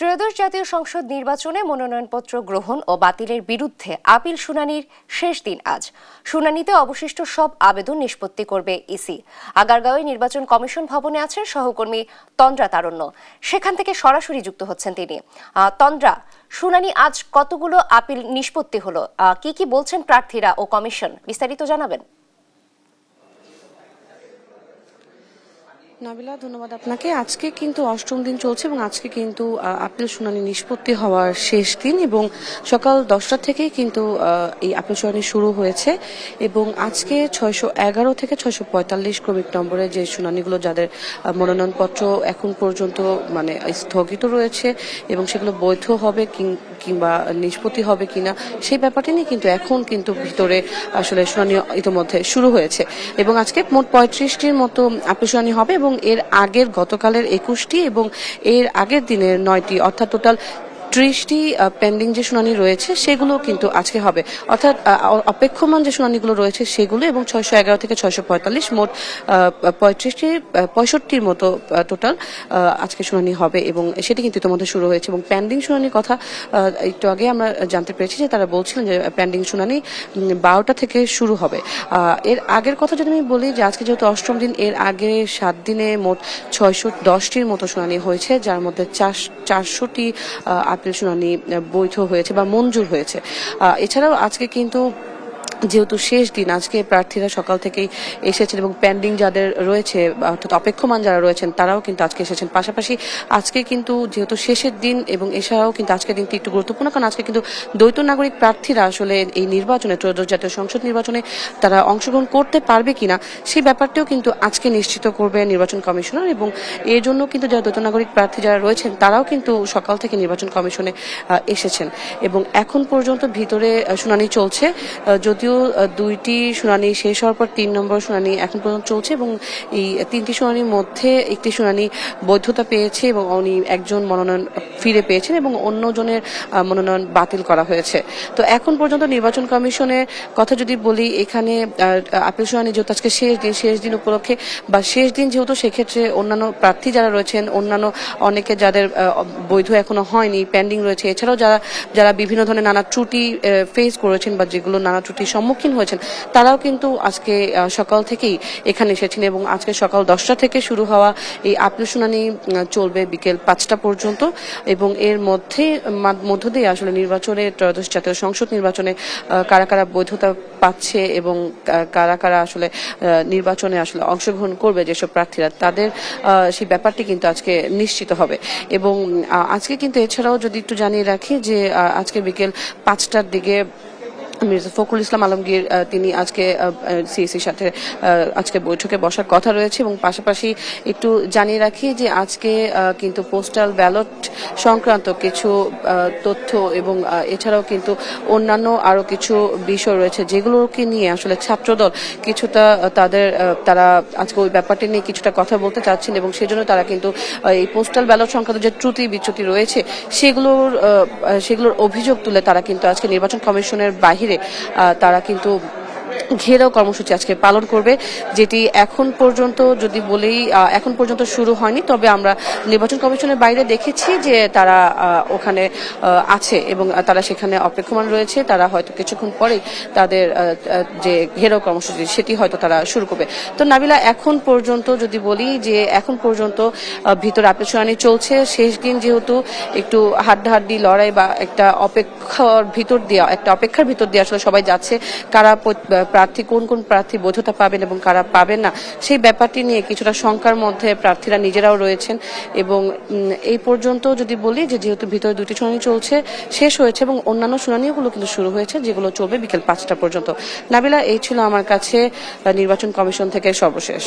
ত্রয়োদশ জাতীয় সংসদ নির্বাচনে মনোনয়নপত্র গ্রহণ ও বাতিলের বিরুদ্ধে আপিল শুনানির শেষ দিন আজ। শুনানিতে অবশিষ্ট সব আবেদন নিষ্পত্তি করবে ইসি। আগারগাঁওয়ে নির্বাচন কমিশন ভবনে আছেন সহকর্মী তন্দ্রা তারণ্য। সেখান থেকে সরাসরি যুক্ত হচ্ছেন তিনি। তন্দ্রা, শুনানি আজ কতগুলো আপিল নিষ্পত্তি হলো, কি কি বলছেন প্রার্থীরা ও কমিশন, বিস্তারিত জানাবেন। নাবিলা, ধন্যবাদ আপনাকে। আজকে কিন্তু অষ্টম দিন চলছে এবং আজকে কিন্তু আপিল শুনানি নিষ্পত্তি হওয়ার শেষ দিন এবং সকাল 10টা থেকেই কিন্তু এই আপিল শুনানি শুরু হয়েছে এবং আজকে 611 থেকে 645 ক্রমিক নম্বরে যে শুনানিগুলো যাদের মনোনয়নপত্র এখন পর্যন্ত স্থগিত রয়েছে এবং সেগুলো বৈধ হবে কিংবা নিষ্পত্তি হবে কিনা সেই ব্যাপারটি নিয়ে কিন্তু এখন কিন্তু ভিতরে আসলে শুনানি ইতিমধ্যে শুরু হয়েছে এবং আজকে মোট 35টির মতো আপিল শুনানি হবে এবং এর আগের গতকালের 21টি এবং এর আগের দিনের 9টি, অর্থাৎ টোটাল 30টি পেন্ডিং যে শুনানি রয়েছে সেগুলো কিন্তু আজকে হবে, অর্থাৎ অপেক্ষমান যে শুনানিগুলো রয়েছে সেগুলো এবং 611 থেকে 645 মোট 65টির মতো টোটাল আজকে শুনানি হবে এবং সেটি কিন্তু ইতিমধ্যে শুরু হয়েছে। এবং পেন্ডিং শুনানির কথা একটু আগে আমরা জানতে পেরেছি যে তারা বলছিলেন যে পেন্ডিং শুনানি 12টা থেকে শুরু হবে। এর আগের কথা যদি আমি বলি যে আজকে যেহেতু অষ্টম দিন, এর আগে 7 দিনে মোট 610টির মতো শুনানি হয়েছে, যার মধ্যে 400টি আপিল শুনানি বৈধ হয়েছে বা মঞ্জুর হয়েছে। এছাড়াও আজকে কিন্তু যেহেতু শেষ দিন, আজকে প্রার্থীরা সকাল থেকেই এসেছেন এবং পেন্ডিং যাদের রয়েছে অর্থাৎ অপেক্ষমান যারা রয়েছেন তারাও কিন্তু আজকে এসেছেন। পাশাপাশি আজকে কিন্তু যেহেতু শেষের দিন এবং এছাড়াও কিন্তু আজকের দিনটি একটু গুরুত্বপূর্ণ, কারণ আজকে কিন্তু দ্বৈত নাগরিক প্রার্থীরা আসলে এই নির্বাচনে, ত্রয়োদশ জাতীয় সংসদ নির্বাচনে তারা অংশগ্রহণ করতে পারবে কিনা সেই ব্যাপারটিও কিন্তু আজকে নিশ্চিত করবে নির্বাচন কমিশনার এবং এর জন্য কিন্তু যারা দ্বৈত নাগরিক প্রার্থী যারা রয়েছেন তারাও কিন্তু সকাল থেকে নির্বাচন কমিশনে এসেছেন এবং এখন পর্যন্ত ভিতরে শুনানি চলছে। যদিও 2টি শুনানি শেষ হওয়ার পর 3 নম্বর শুনানি এখন পর্যন্ত চলছে এবং এই 3টি শুনানির মধ্যে একটি শুনানি বৈধতা পেয়েছে এবং উনি একজন মনোনয়ন ফিরে পেয়েছেন এবং অন্যজনের মনোনয়ন বাতিল করা হয়েছে। তো এখন পর্যন্ত নির্বাচন কমিশনের কথা যদি বলি, এখানে আপিল শুনানি যেহেতু আজকে শেষ দিন উপলক্ষে বা শেষ দিন যেহেতু, সেক্ষেত্রে অন্যান্য প্রার্থী যারা রয়েছেন, অন্যান্য অনেকে যাদের বৈধ এখনো হয়নি, পেন্ডিং রয়েছে, এছাড়াও যারা বিভিন্ন ধরনের নানা ত্রুটি ফেস করেছেন বা যেগুলো নানা ত্রুটির সম্মুখীন হয়েছেন তারাও কিন্তু আজকে সকাল থেকেই এখানে এসেছেন এবং আজকে সকাল 10টা থেকে শুরু হওয়া এই আপিল শুনানি চলবে বিকেল 5টা পর্যন্ত এবং এর মধ্য দিয়ে আসলে নির্বাচনে, ত্রয়োদশ জাতীয় সংসদ নির্বাচনে কারা কারা বৈধতা পাচ্ছে এবং কারা কারা আসলে নির্বাচনে আসলে অংশগ্রহণ করবে যেসব প্রার্থীরা, তাদের সেই ব্যাপারটি কিন্তু আজকে নিশ্চিত হবে। এবং আজকে কিন্তু এছাড়াও যদি একটু জানিয়ে রাখি যে আজকে বিকেল 5টার দিকে মির্জা ফখরুল ইসলাম আলমগীর তিনি আজকে সিইসির সাথে আজকে বৈঠকে বসার কথা রয়েছে এবং পাশাপাশি একটু জানিয়ে রাখি যে আজকে কিন্তু পোস্টাল ব্যালট সংক্রান্ত কিছু তথ্য এবং এছাড়াও কিন্তু অন্যান্য আরো কিছু বিষয় রয়েছে যেগুলোকে নিয়ে আসলে ছাত্রদল কিছুটা তারা আজকে ওই ব্যাপারটি নিয়ে কিছুটা কথা বলতে চাচ্ছেন এবং সেজন্য তারা কিন্তু এই পোস্টাল ব্যালট সংক্রান্ত যে ত্রুটি বিচ্যুতি রয়েছে সেগুলোর অভিযোগ তুলে তারা কিন্তু আজকে নির্বাচন কমিশনের বাহিরে তারা কিন্তু ঘেরাও কর্মসূচি আজকে পালন করবে, যেটি এখন পর্যন্ত যদি বলেই এখন পর্যন্ত শুরু হয়নি, তবে আমরা নির্বাচন কমিশনের বাইরে দেখেছি যে তারা ওখানে আছে এবং তারা সেখানে অপেক্ষমান রয়েছে। তারা হয়তো কিছুক্ষণ পরেই তাদের যে ঘেরাও কর্মসূচি সেটি হয়তো তারা শুরু করবে। তো নাবিলা, এখন পর্যন্ত যদি বলি যে এখন পর্যন্ত ভিতরে আপিল শুনানি চলছে, শেষ দিন যেহেতু একটু হাড্ডাহাড্ডি লড়াই বা একটা অপেক্ষার ভিতর দিয়ে আসলে সবাই যাচ্ছে কারা কোন প্রার্থী বৈধতা পাবেন এবং কারা পাবেন না সেই ব্যাপারটি নিয়ে কিছুটা শঙ্কার মধ্যে প্রার্থীরা নিজেরাও রয়েছেন এবং এই পর্যন্ত যদি বলি যে যেহেতু ভিতরে 2টি শুনানি চলছে, শেষ হয়েছে এবং অন্যান্য শুনানিগুলো কিন্তু শুরু হয়েছে যেগুলো চলবে বিকেল 5টা পর্যন্ত। নাবিলা, এই ছিল আমার কাছে নির্বাচন কমিশন থেকে সর্বশেষ।